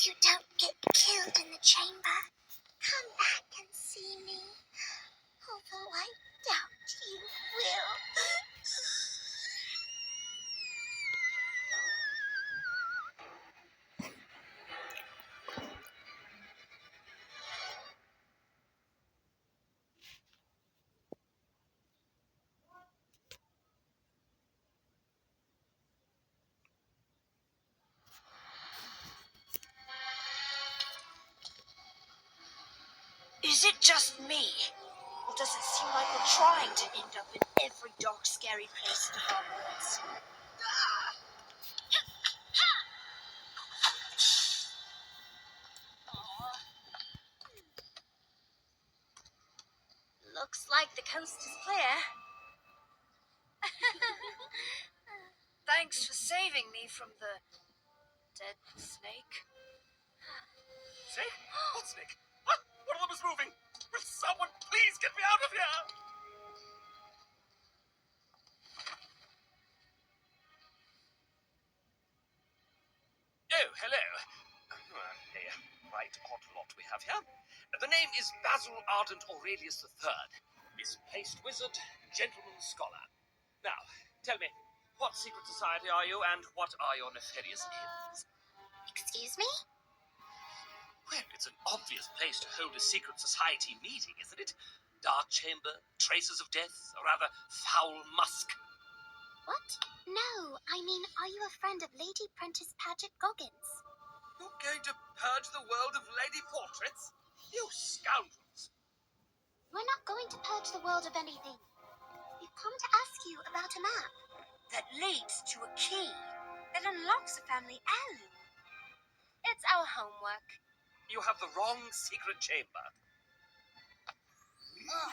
you don't get killed in the chamber, come back and see me. Although I doubt you will. Is it just me? Or does it seem like we're trying to end up in every dark, scary place in Hogwarts? Looks like the coast is clear. Thanks for saving me from the dead snake. Snake? What snake? What? One of them is moving. Will someone please get me out of here? Oh, hello. A right odd lot we have here. The name is Basil Ardent Aurelius III. Misplaced wizard, gentleman scholar. Now, tell me, what secret society are you, and what are your nefarious ends? Excuse me? Well, it's an obvious place to hold a secret society meeting, isn't it? Dark chamber, traces of death, or rather, foul musk. What? No, I mean, are you a friend of Lady Prentice Paget Goggins? You're going to purge the world of lady portraits? You scoundrels! We're not going to purge the world of anything. We've come to ask you about a map. That leads to a key that unlocks a family heirloom. It's our homework. You have the wrong secret chamber.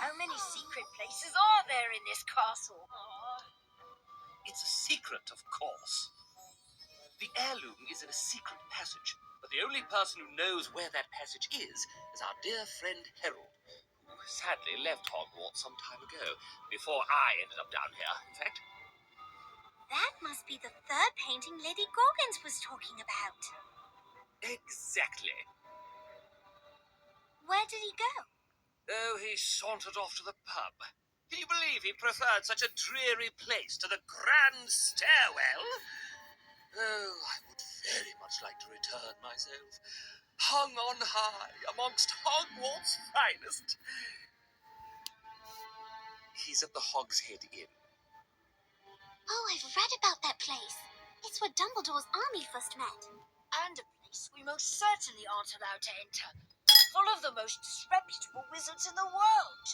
How many secret places are there in this castle? It's a secret, of course. The heirloom is in a secret passage, but the only person who knows where that passage is our dear friend Harold, who sadly left Hogwarts some time ago, before I ended up down here, in fact. That must be the third painting Lady Goggins was talking about. Exactly. Where did he go? Oh, he sauntered off to the pub. Can you believe he preferred such a dreary place to the grand stairwell? Oh, I would very much like to return myself, hung on high amongst Hogwarts' finest. He's at the Hogshead Inn. Oh, I've read about that place. It's where Dumbledore's army first met. And a place we most certainly aren't allowed to enter. Full of the most disreputable wizards in the world.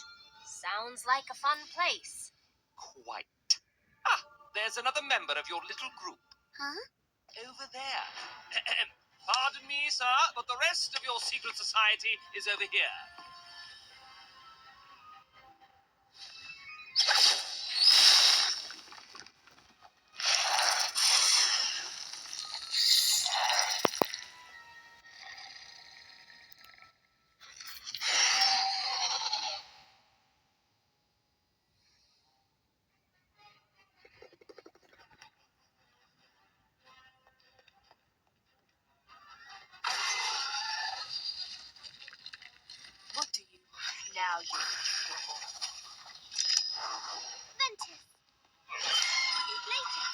Sounds like a fun place. Quite. Ah, there's another member of your little group. Huh? Over there. Pardon me, sir, but the rest of your secret society is over here. What do you now, you? Ventus. Later.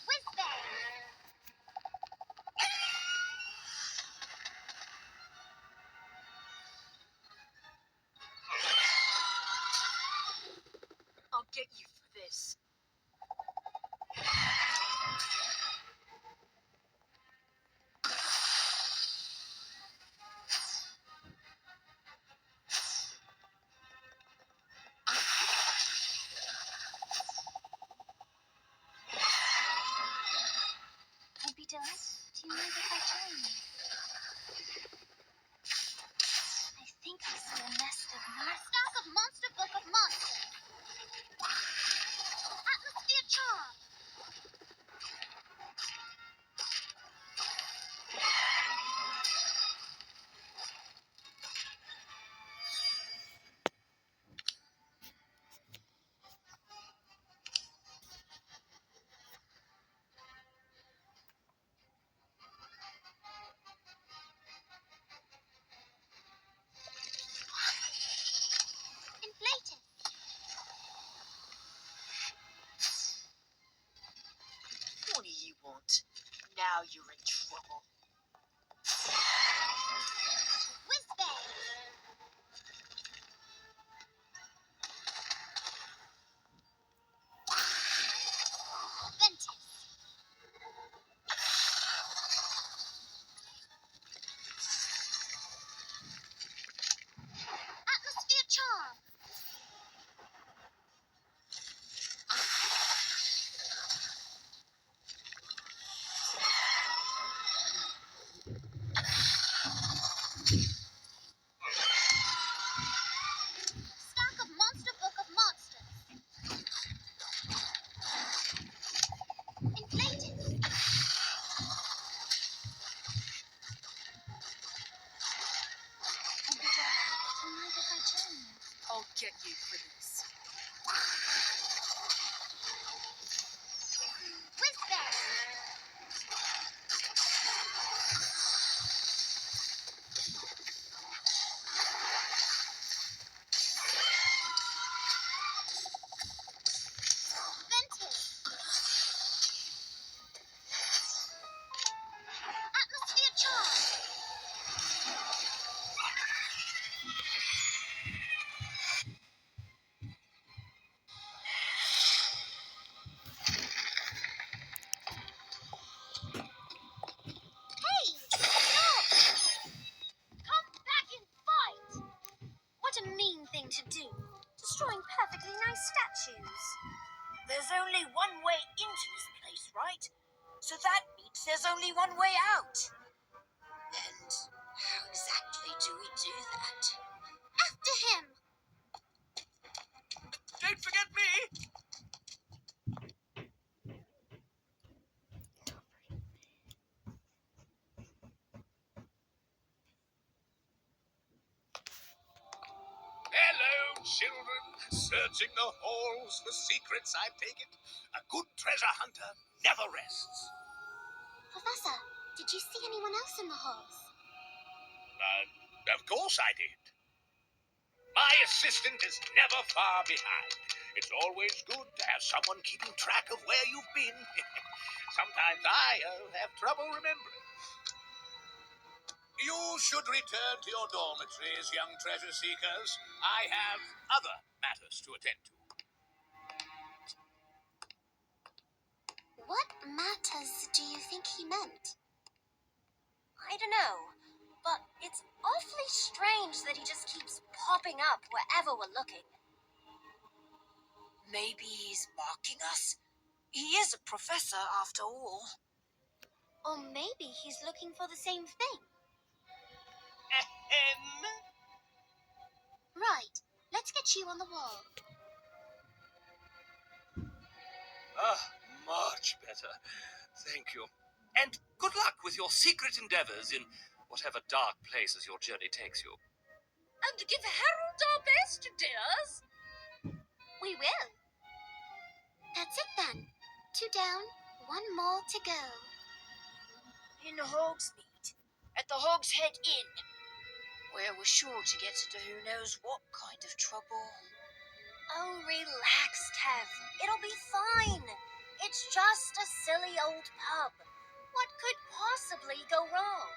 Whizbang. I'll get you for this. you're in trouble. Whiz-bang! Ventus! Atmosphere charm! Stack of Monster Book of Monsters. Inflated. Tonight if I change. I'll get you for this. Whiz-bang! Ventus! Atmosphere charm! Hey! Stop! Come back and fight! What a mean thing to do. Destroying perfectly nice statues. There's only one way into this place, right? So that means there's only one way out. And how exactly do we do that? After him! Don't forget me! Hello, children. Searching the halls for secrets, I take it. A good treasure hunter never rests. Professor, did you see anyone else in the halls? Of course I did. My assistant is never far behind. It's always good to have someone keeping track of where you've been. Sometimes I have trouble remembering. You should return to your dormitories, young treasure seekers. I have other matters to attend to. What matters do you think he meant? I don't know, but it's awfully strange that he just keeps popping up wherever we're looking. Maybe he's mocking us? He is a professor, after all. Or maybe he's looking for the same thing. Ahem. Right, let's get you on the wall. Much better. Thank you. And good luck with your secret endeavors in whatever dark places your journey takes you. And give Harold our best, dears. We will. That's it then. 2 down, 1 more to go. In Hogsmeade, at the Hogshead Inn, where we're sure to get into who knows what kind of trouble. Oh, relax, Kev. It'll be fine. It's just a silly old pub. What could possibly go wrong?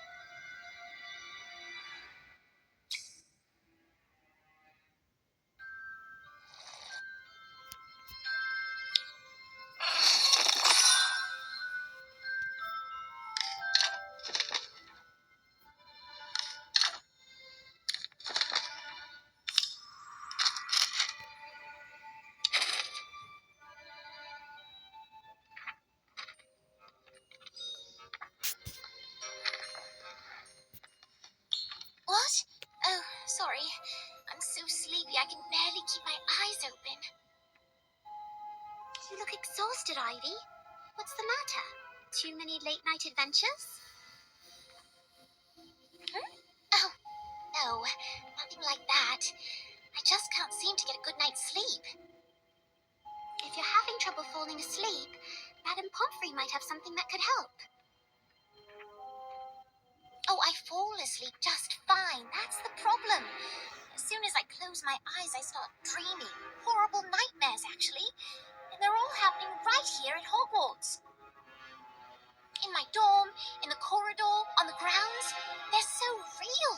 What? Oh, sorry. I'm so sleepy I can barely keep my eyes open. You look exhausted, Ivy. What's the matter? Too many late-night adventures? Oh, no. Nothing like that. I just can't seem to get a good night's sleep. If you're having trouble falling asleep, Madame Pomfrey might have something that could help. Oh, I fall asleep just fine. That's the problem. As soon as I close my eyes, I start dreaming. Horrible nightmares, actually. And they're all happening right here at Hogwarts. In my dorm, in the corridor, on the grounds. They're so real.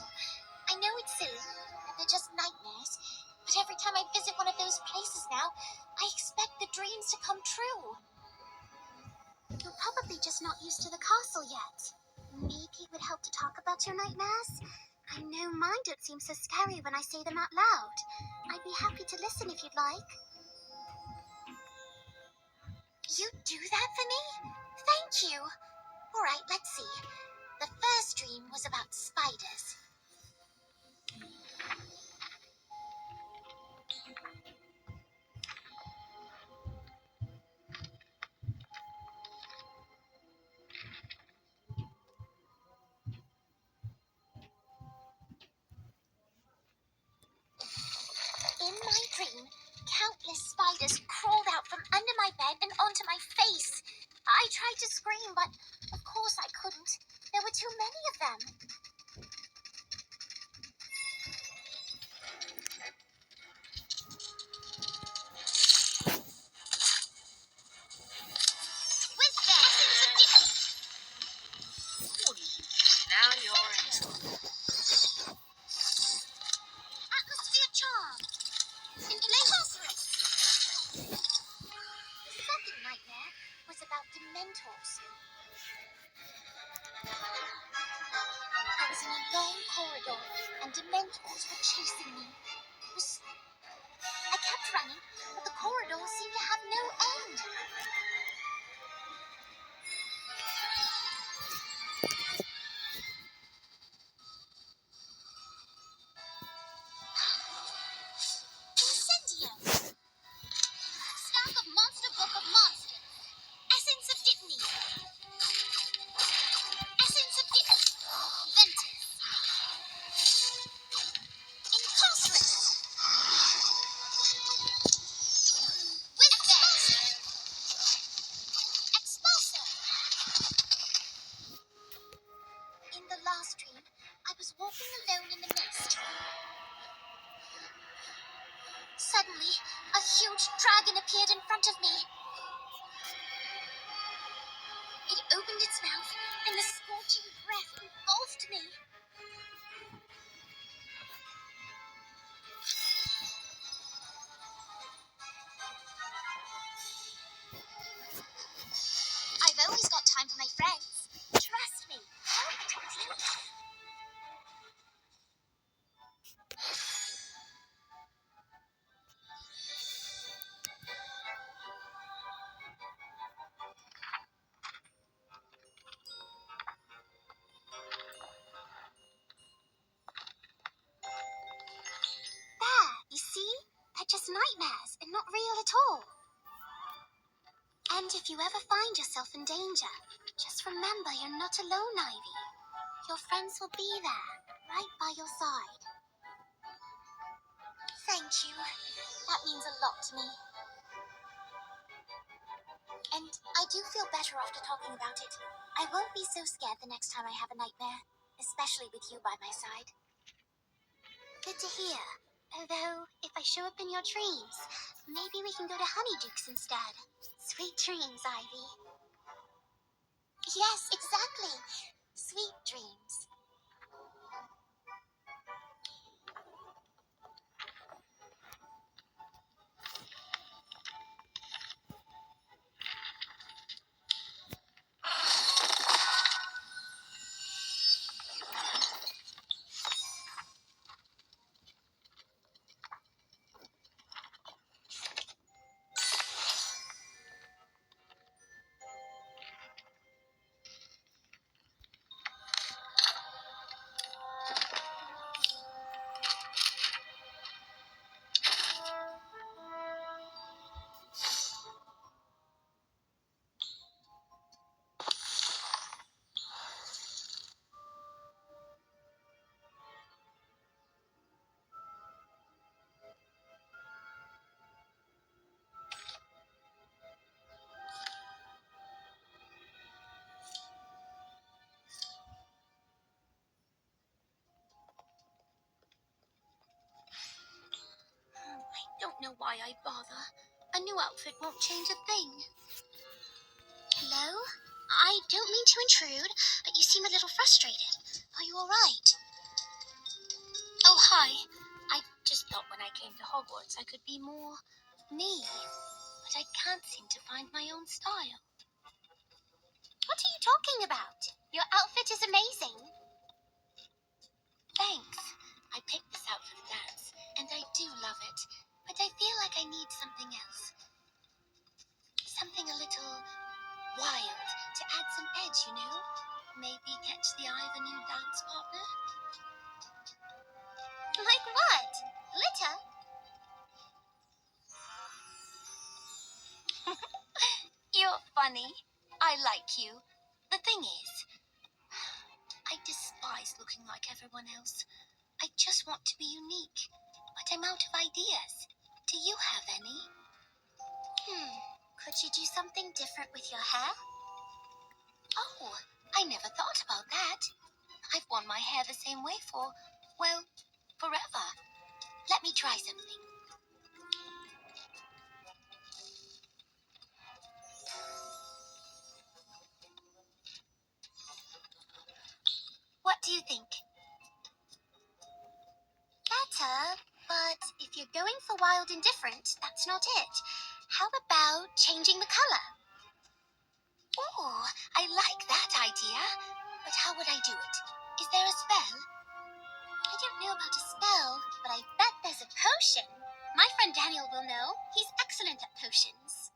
I know it's silly, that they're just nightmares, but every time I visit one of those places now, I expect the dreams to come true. You're probably just not used to the castle yet. Maybe it would help to talk about your nightmares? I know mine don't seem so scary when I say them out loud. I'd be happy to listen if you'd like. You'd do that for me? Thank you. All right, let's see. The first dream was about spiders. In my dream, countless spiders crawled out from under my bed and onto my face. I tried to scream, but of course I couldn't. There were too many of them. With the essence of Now you're in trouble. atmosphere charm. Incancerous. The second nightmare was about Dementors. I was in a long corridor, and Dementors were chasing me. I kept running, but the corridor seemed to have no end. Incendio! Staff of Monster Book of Monsters. Essence of Dittany. Essence of Dittany. Ventus. Incarcerate. Wizard. Expulsor. In the last dream, I was walking alone in the mist. Suddenly, a huge dragon appeared in front of me. It opened its mouth, and the scorching breath engulfed me. I've always got time for my friends. Trust me. There, you see? They're just nightmares and not real at all. And if you ever find yourself in danger, just remember you're not alone, Ivy. Your friends will be there, right by your side. Thank you. That means a lot to me. And I do feel better after talking about it. I won't be so scared the next time I have a nightmare, especially with you by my side. Good to hear. Although, if I show up in your dreams, maybe we can go to Honeydukes instead. Sweet dreams, Ivy. Yes, exactly. Sweet dreams. Don't know why I bother. A new outfit won't change a thing. Hello? I don't mean to intrude, but you seem a little frustrated. Are you all right? Oh, hi. I just thought when I came to Hogwarts I could be more me, but I can't seem to find my own style. What are you talking about? Your outfit is amazing. Thanks. I picked this out for the dance, and I do love it, but I feel like I need something else. Something a little wild to add some edge, you know? Maybe catch the eye of a new dance partner? Like what? Glitter? You're funny. I like you. The thing is, I despise looking like everyone else. I just want to be unique, but I'm out of ideas. Do you have any? Could you do something different with your hair? Oh, I never thought about that. I've worn my hair the same way for, well, forever. Let me try something. What do you think? Better, but if you're going for wild and different, that's not it. How about changing the color? Oh, I like that idea. But how would I do it? Is there a spell? I don't know about a spell, but I bet there's a potion. My friend Daniel will know. He's excellent at potions.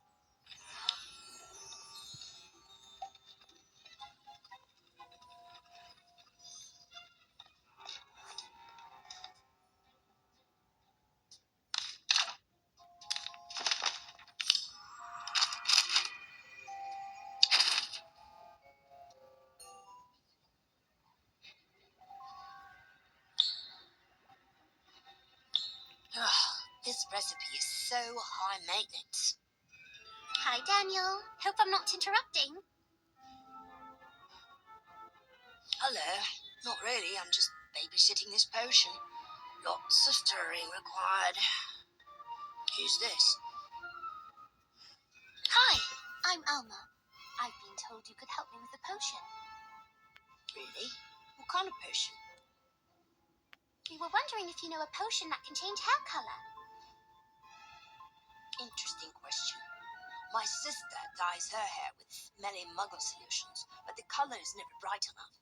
This recipe is so high maintenance. Hi, Daniel. Hope I'm not interrupting. Hello. Not really, I'm just babysitting this potion. Lots of stirring required. Who's this? Hi, I'm Alma. I've been told you could help me with the potion. Really? What kind of potion? We were wondering if you know a potion that can change hair color. Interesting question. My sister dyes her hair with smelly muggle solutions, but the color is never bright enough.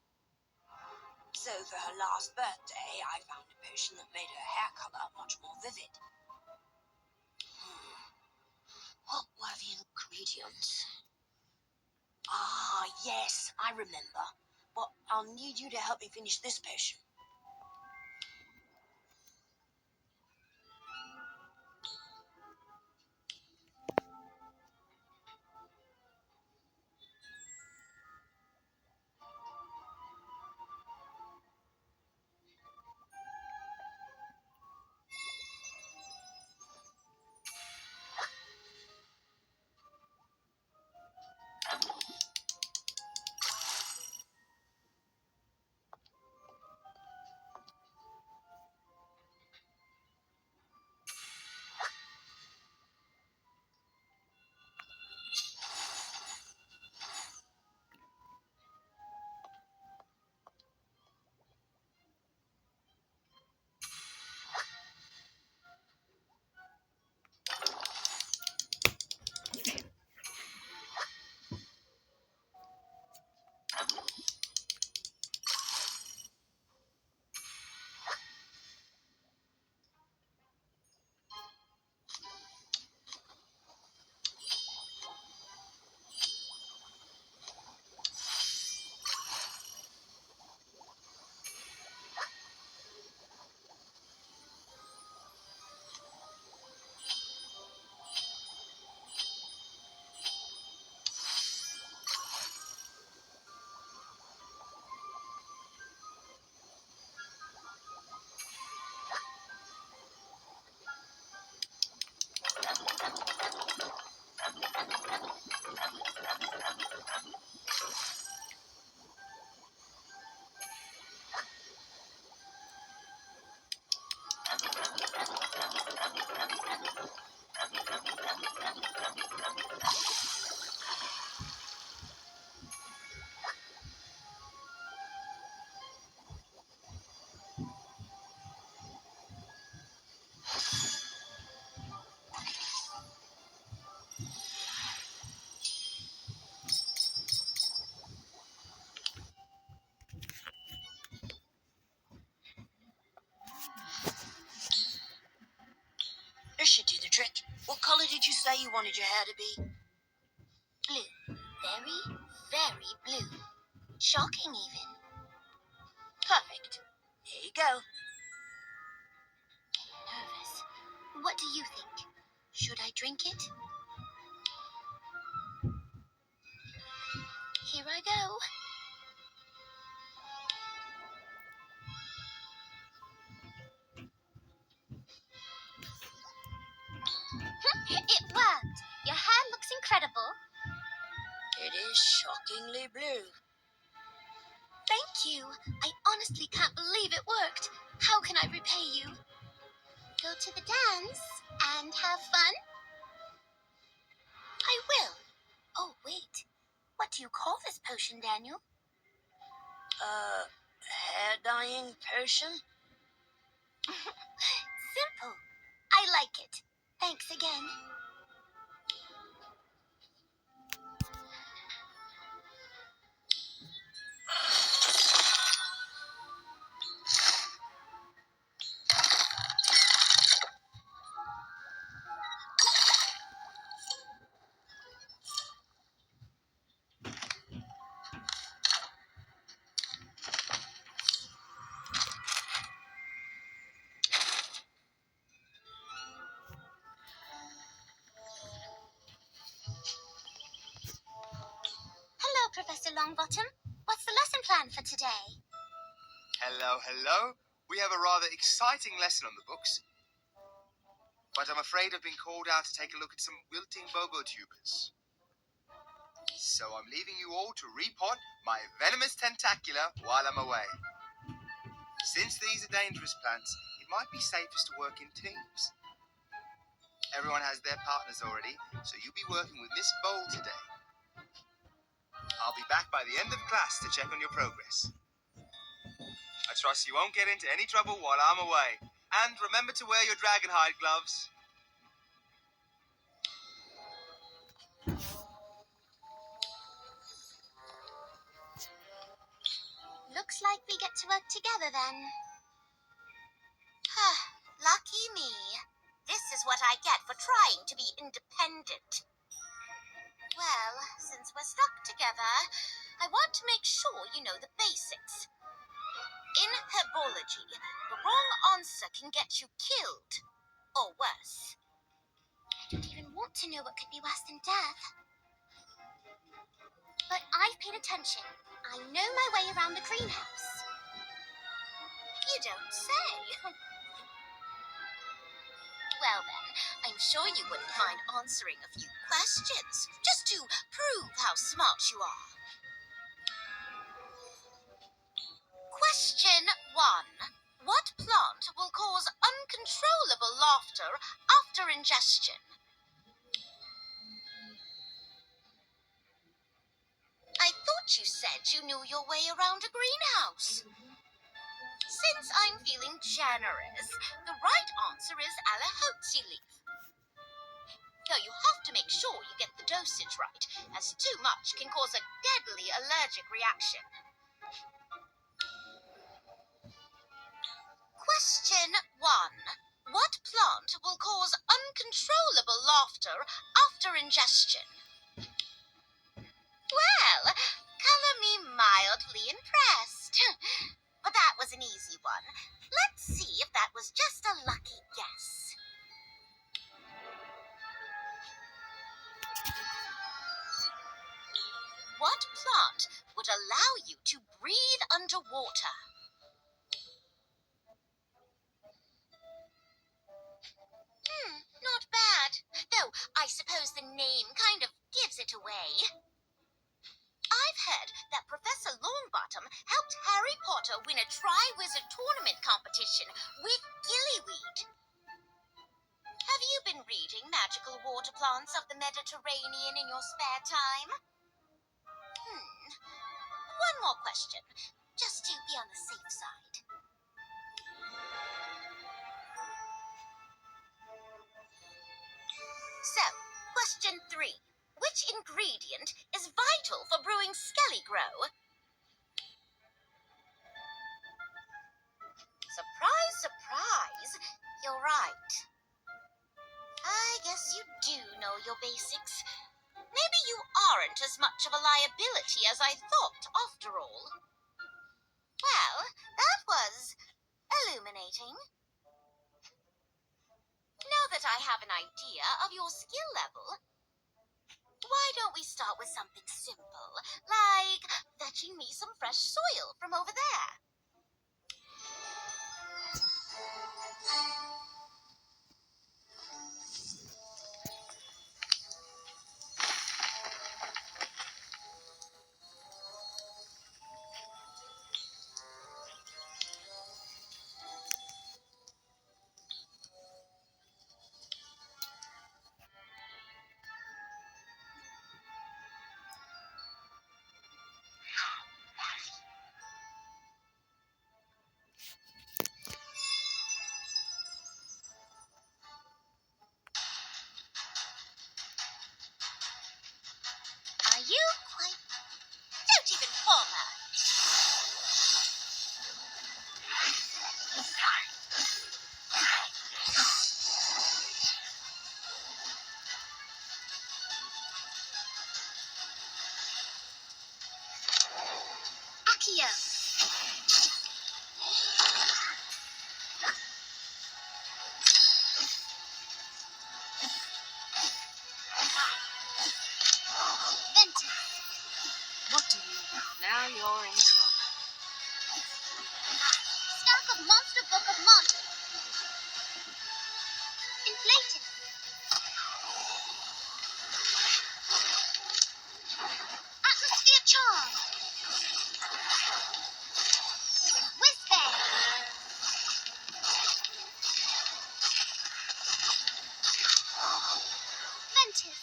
So for her last birthday, I found a potion that made her hair color much more vivid. What were the ingredients? Ah, yes, I remember. But I'll need you to help me finish this potion. should do the trick. What colour did you say you wanted your hair to be? Blue. Very, very blue. Shocking, even. Perfect. Here you go. Nervous. What do you think? Should I drink it? Here I go. It worked. Your hair looks incredible. It is shockingly blue. Thank you. I honestly can't believe it worked. How can I repay you? Go to the dance and have fun? I will. Oh, wait. What do you call this potion, Daniel? Hair dyeing potion? Simple. I like it. Thanks again. Hello, Professor Longbottom. What's the lesson plan for today? Hello, hello. We have a rather exciting lesson on the books. But I'm afraid I've been called out to take a look at some wilting bobotubers. So I'm leaving you all to repot my venomous tentacula while I'm away. Since these are dangerous plants, it might be safest to work in teams. Everyone has their partners already, so you'll be working with Miss Bowl today. I'll be back by the end of class to check on your progress. I trust you won't get into any trouble while I'm away. And remember to wear your dragonhide gloves. Looks like we get to work together then. Lucky me. This is what I get for trying to be independent. Well, since we're stuck together, I want to make sure you know the basics. In herbology, the wrong answer can get you killed. Or worse. I don't even want to know what could be worse than death. But I've paid attention. I know my way around the greenhouse. You don't say. Well then, I'm sure you wouldn't mind answering a few questions, just to prove how smart you are. Question 1. What plant will cause uncontrollable laughter after ingestion? I thought you said you knew your way around a greenhouse. Since I'm feeling generous, the right answer is Alahootsie leaf. Though you have to make sure you get the dosage right, as too much can cause a deadly allergic reaction. Question 1. What plant will cause uncontrollable laughter after ingestion? Well, color me mildly impressed. But that was an easy one. Let's see if that was just a lucky guess. What plant would allow you to breathe underwater? Not bad. Though I suppose the name kind of gives it away. I've heard that Professor Longbottom helped Harry Potter win a Triwizard Tournament competition with gillyweed. Have you been reading magical water plants of the Mediterranean in your spare time? One more question, just to be on the safe side. So, question 3. Which ingredient is vital for brewing Skellygrow? Surprise, surprise, you're right. your basics. Maybe you aren't as much of a liability as I thought, after all. Well, that was illuminating. Now that I have an idea of your skill level, why don't we start with something simple, like fetching me some fresh soil from over there? Are you quite... Don't even bother. Accio. Ventus. What do you know? Now you're in trouble. Stack of Monster Book of Monsters. Inflated. Atmosphere charm. Whiz-bang. Ventus.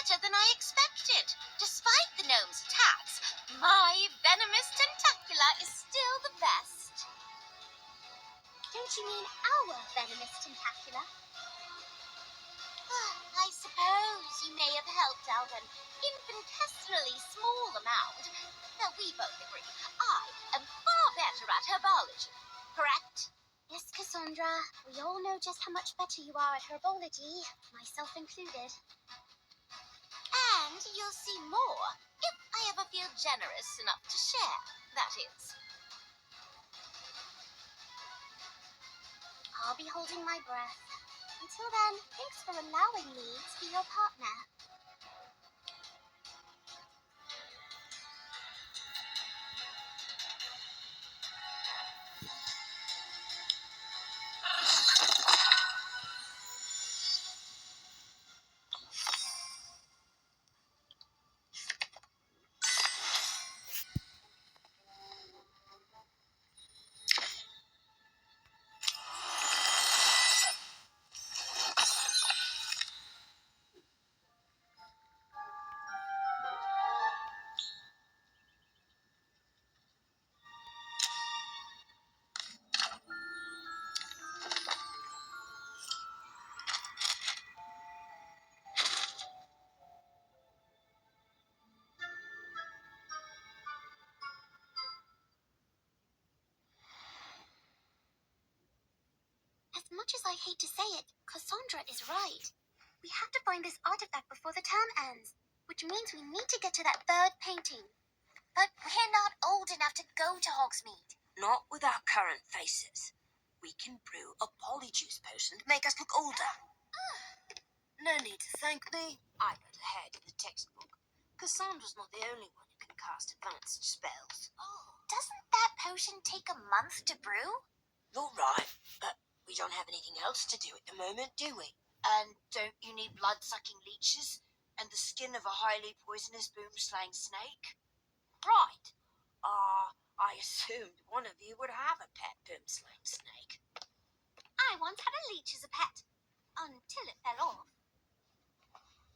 Better than I expected. Despite the gnome's attacks, my venomous tentacula is still the best. Don't you mean our venomous tentacula? I suppose you may have helped out an infinitesimally small amount. Now, we both agree I am far better at herbology, correct? Yes, Cassandra. We all know just how much better you are at herbology, myself included. And you'll see more if I ever feel generous enough to share, that is. I'll be holding my breath. Until then, thanks for allowing me to be your partner. As much as I hate to say it, Cassandra is right. We have to find this artifact before the term ends, which means we need to get to that third painting. But we're not old enough to go to Hogsmeade. Not with our current faces. We can brew a polyjuice potion to make us look older. No need to thank me. I read ahead in the textbook. Cassandra's not the only one who can cast advanced spells. Doesn't that potion take a month to brew? You're right, but we don't have anything else to do at the moment, do we? And don't you need blood-sucking leeches and the skin of a highly poisonous boom-slaying snake? Right. I assumed one of you would have a pet boom-slaying snake. I once had a leech as a pet, until it fell off.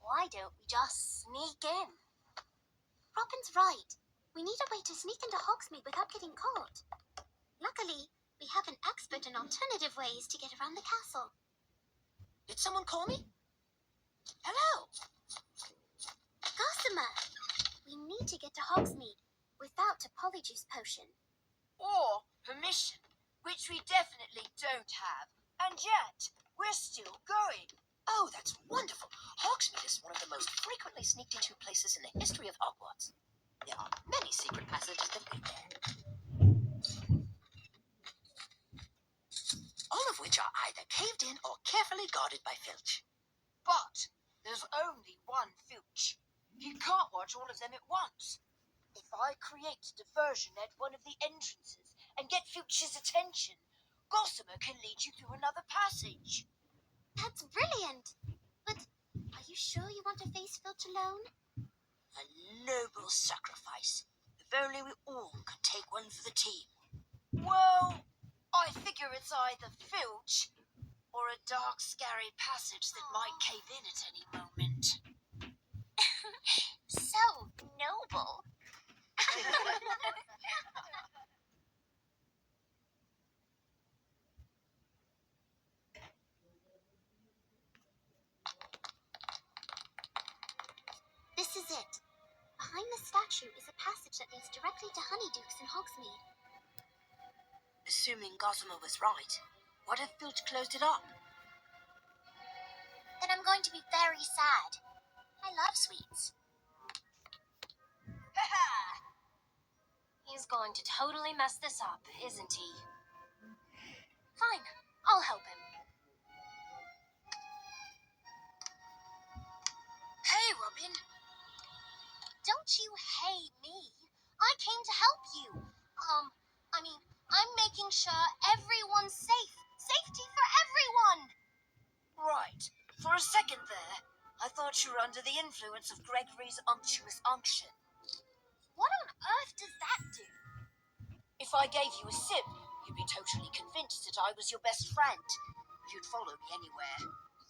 Why don't we just sneak in? Robin's right. We need a way to sneak into Hogsmeade without getting caught. Luckily, we have an expert in alternative ways to get around the castle. Did someone call me? Hello. Gossamer! We need to get to Hogsmeade without a polyjuice potion. or permission, which we definitely don't have. And yet, we're still going. Oh, that's wonderful. Hogsmeade is one of the most frequently sneaked into places in the history of Hogwarts. There are many secret passages that lead there. All of which are either caved in or carefully guarded by Filch. But there's only one Filch. He can't watch all of them at once. If I create a diversion at one of the entrances and get Filch's attention, Gossamer can lead you through another passage. That's brilliant. But are you sure you want to face Filch alone? A noble sacrifice. If only we all could take one for the team. Well, I figure it's either Filch or a dark, scary passage that might cave in at any moment. So noble. This is it. Behind the statue is a passage that leads directly to Honeydukes in Hogsmeade. Assuming Gossamer was right, what if Filch closed it up? Then I'm going to be very sad. I love sweets. He's going to totally mess this up, isn't he? Fine, I'll help him. Hey, Robin. Don't you hey me. I came to help you. I'm making sure everyone's safe. Safety for everyone. Right. For a second there, I thought you were under the influence of Gregory's unctuous unction. What on earth does that do? If I gave you a sip, you'd be totally convinced that I was your best friend. You'd follow me anywhere.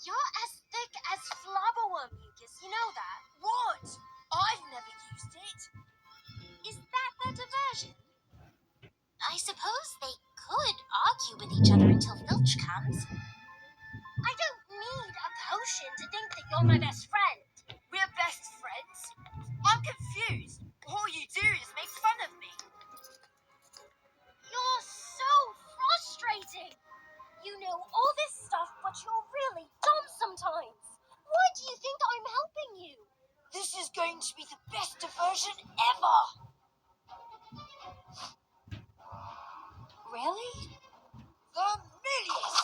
You're as thick as flabberworm mucus, you know that? What? I've never used it. Is that their diversion? I suppose they could argue with each other until Filch comes. I don't need a potion to think that you're my best friend. We're best friends? I'm confused. All you do is make fun of me. You're so frustrating. You know all this stuff, but you're really dumb sometimes. Why do you think I'm helping you? This is going to be the best diversion ever. Really? The millions.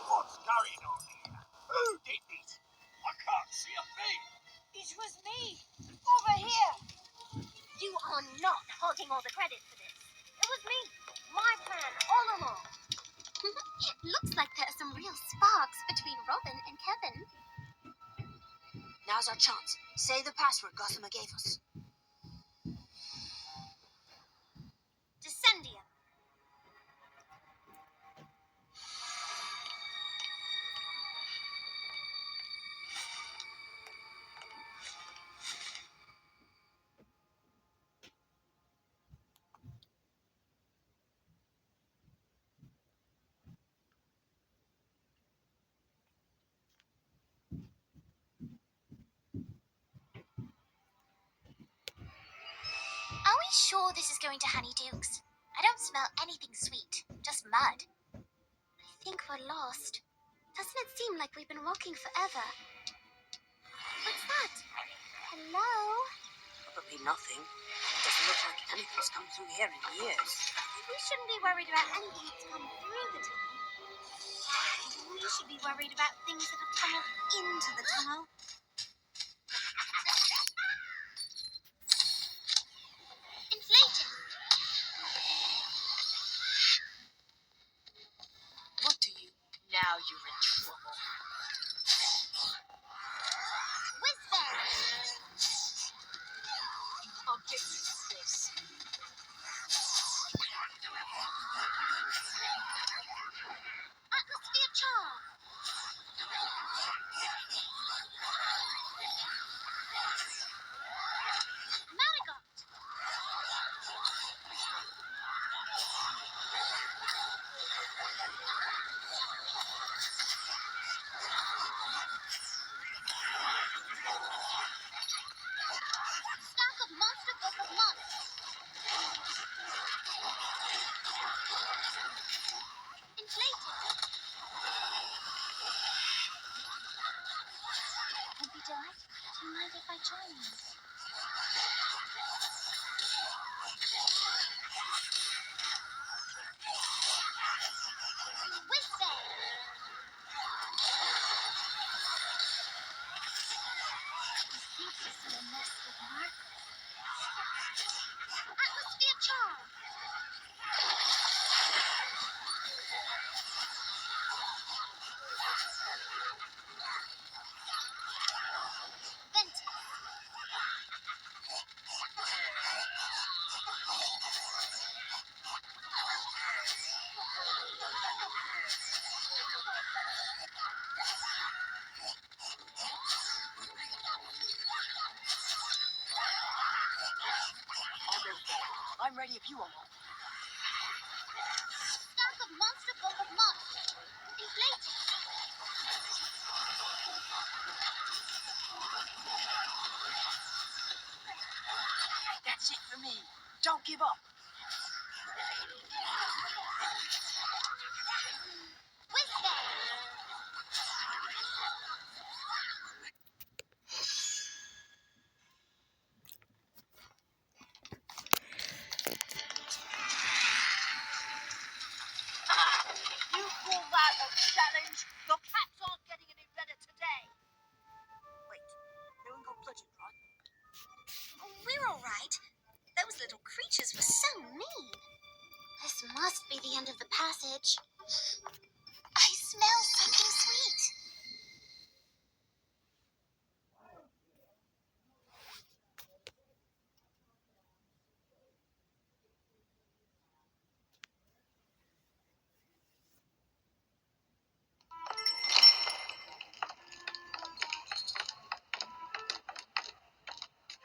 What's going on here? Who did it? I can't see a thing. It was me. Over here. You are not holding all the credit for this. It was me. My plan all along. It looks like there are some real sparks between Robin and Kevin. Now's our chance. Say the password Gossamer gave us. Descendium. Are we sure this is going to Honeydukes? I don't smell anything sweet, just mud. I think we're lost. Doesn't it seem like we've been walking forever? What's that? Hello? Probably nothing. It doesn't look like anything's come through here in years. We shouldn't be worried about anything that's come through the tunnel. We should be worried about things that have tunneled into the tunnel. Inflated. What do you... Now you're in trouble. Whisper. I'll get you for this. Atmosphere charm. Whiz-bang! Atmosphere charm! Ventus! I'll go first. I'm ready if you are. Stack of monster bulk of moss! Inflated! That's it for me. Don't give up. Whiz-bang! You call that a challenge? Your cats aren't getting any better today. Wait, no one got bludgeoned, right? Oh, we're all right. Those little creatures were so mean. This must be the end of the passage. I smell something sweet.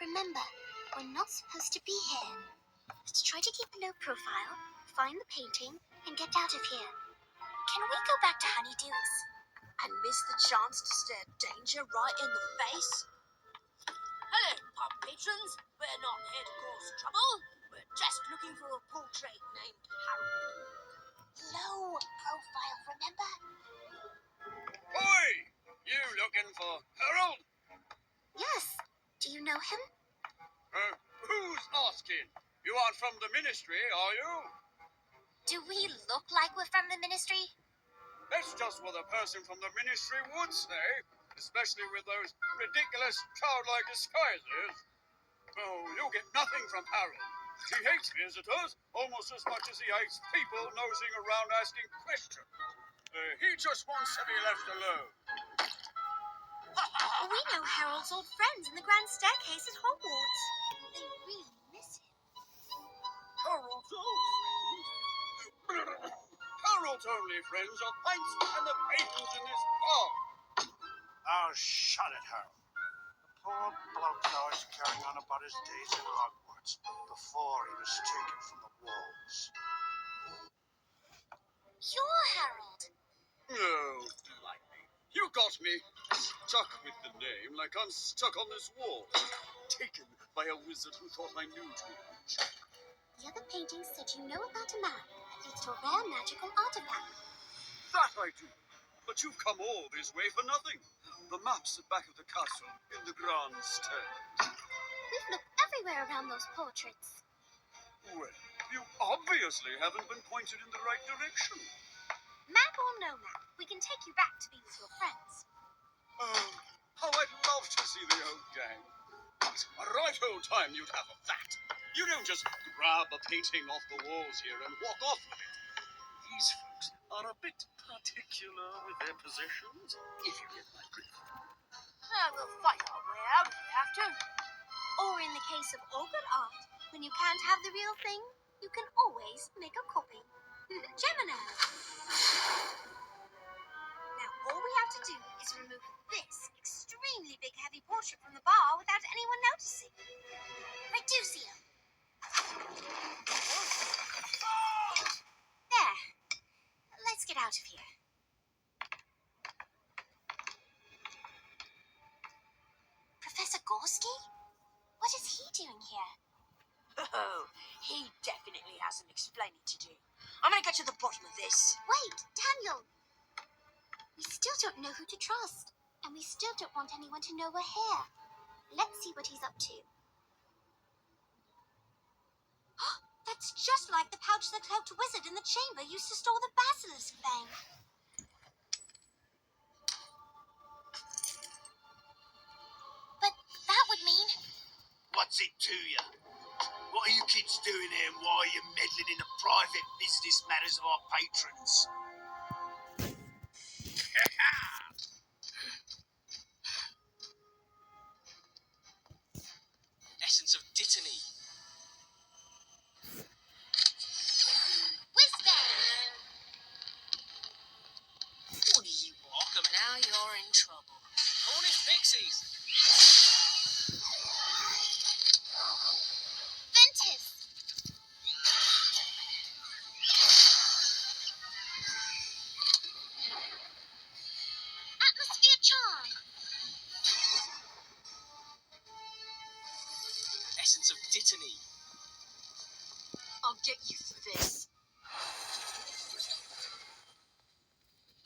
Remember, we're not supposed to be here. Let's try to keep a low profile, find the painting, and get out of here. Can we go back to Honeydukes? And miss the chance to stare danger right in the face? Hello, pub patrons. We're not here to cause trouble. We're just looking for a portrait named Harold. Low profile, remember? Oi! You looking for Harold? Yes. Do you know him? Who's asking? You aren't from the ministry, are you? Do we look like we're from the ministry? That's just what a person from the ministry would say, especially with those ridiculous childlike disguises. Oh, you'll get nothing from Harold. He hates visitors almost as much as he hates people nosing around asking questions. He just wants to be left alone. We know Harold's old friends in the grand staircase at Hogwarts. They really miss him. Harold's old friends? Harold's only friends are pints and the patrons in this bar. Oh, shut it, Harold. The poor bloke's always carrying on about his days in Hogwarts before he was taken from the walls. You're Harold. Oh, blimey. You got me stuck with the name like I'm stuck on this wall. Taken by a wizard who thought I knew too much. The other painting said you know about a map that leads to a rare magical artifact. That I do. But you've come all this way for nothing. The map's at the back of the castle, in the grand staircase. We've looked everywhere around those portraits. Well, you obviously haven't been pointed in the right direction. Map or no map, we can take you back to be with your friends. Oh, how I'd love to see the old gang. But a right old time you'd have of that. You don't just grab a painting off the walls here and walk off with it. These folks are a bit particular with their possessions, if you get my drift. We'll fight our way out if we have to. Or in the case of all good art, when you can't have the real thing, you can always make a copy. Gemini! Now all we have to do is remove this extremely big heavy portrait from the bar without anyone noticing. Reducio! There. Let's get out of here. Professor Gorski? What is he doing here? Oh, he definitely has some explaining to do. I'm gonna get to the bottom of this. Wait, Daniel! We still don't know who to trust, and we still don't want anyone to know we're here. Let's see what he's up to. That's just like the pouch that helped Wizard in the chamber used to store the basilisk fang. But that would mean... What's it to you? What are you kids doing here and why are you meddling in the private business matters of our patrons? Essence of Dittany. Whiz-bang! What are you, Arkham? Now you're in trouble. Cornish Pixies. Ventus! Atmosphere charm! Essence of Dittany. I'll get you for this.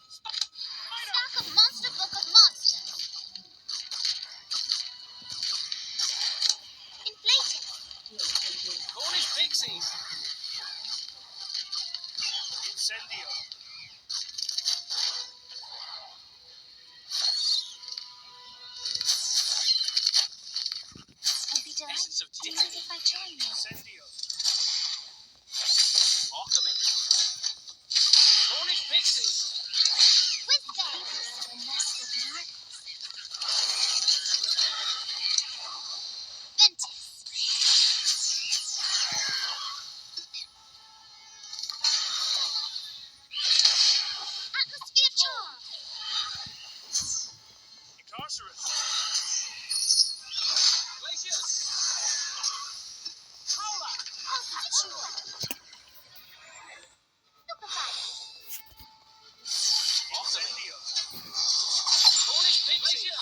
Stack of Monster Book of Monsters! Inflated! Cornish Pixies. Incendio. I'd be Essence of delighted Dittany. if I join you. Incendio. Alchemy. Cornish Pixies. Whiz-bang! The nest of Narcos. Ventus! Atmosphere charm! Incarcerate. Glacius. Howler. Constitute! Superfire! Incendio. Cornish Pixies.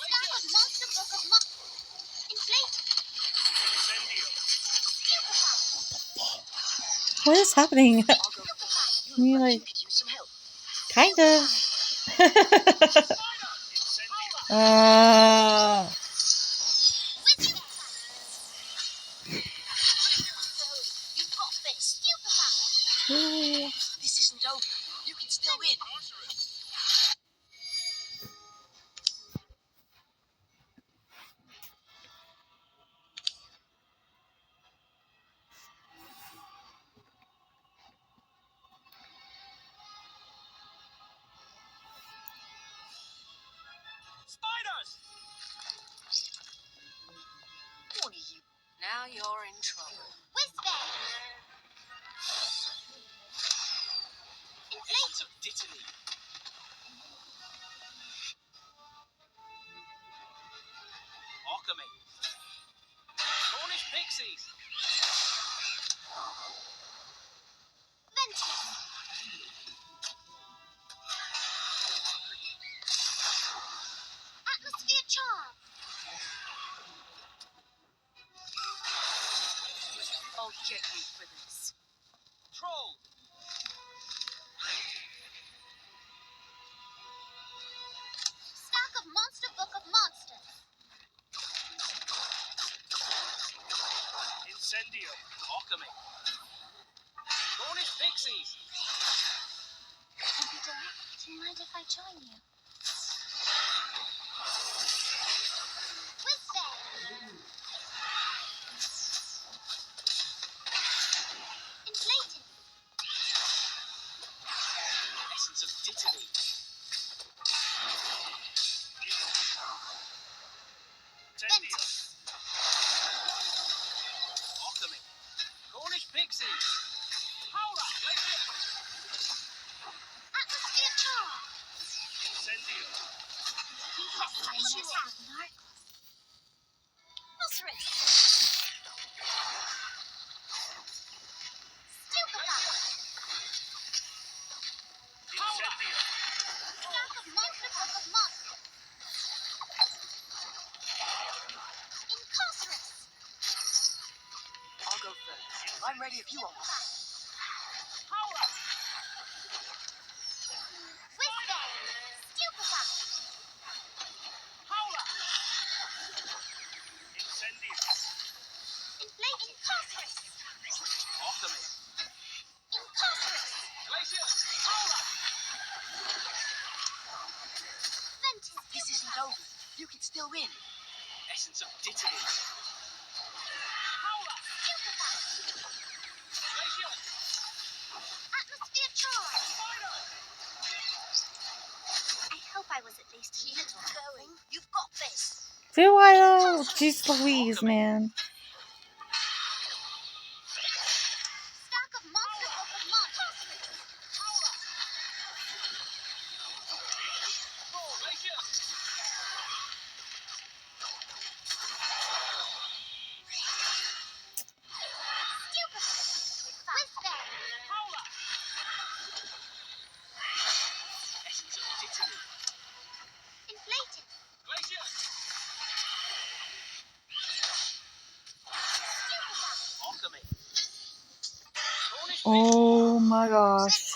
Stack of Monster Book of Monsters! Inflated! Incendio. Superfire! What is happening? Superfire! You You look like like- you could use some help. Kind of. Incendio. Whiz-bang! You've got this. Superfire! This isn't over. You can still win. Spiders. What are you? Now you're in trouble. Whiz-bang! Essence Inflated! of Dittany. Alchemy. Cornish Pixies. Ventus! Atmosphere charm! I'll get you for this. Troll. Stack of Monster Book of Monsters! Incendio. Alchemy. Cornish Pixies. I'd be delighted. Do you mind if I join you? Whiz-bang! Inflated! Essence of Dittany. Incendio. Alchemy. Cornish Pixies. Howler. Atmosphere charm! Incendio. Yes, you have, Narcos. Osiris! Stupefy! Incendio. Stack of Monster Book of Monsters! Incarcerus! I'll go first. I'm ready if you are. Whiz-bang! Stupefy! You can still win. Essence of Dittany. Atmosphere charge. I hope I was at least a little Going. You've got this. Feel wild. Jeez Louise, man. Stack of monster of the month. Essence of Dittany. Inflated. Alchemy. Oh my gosh.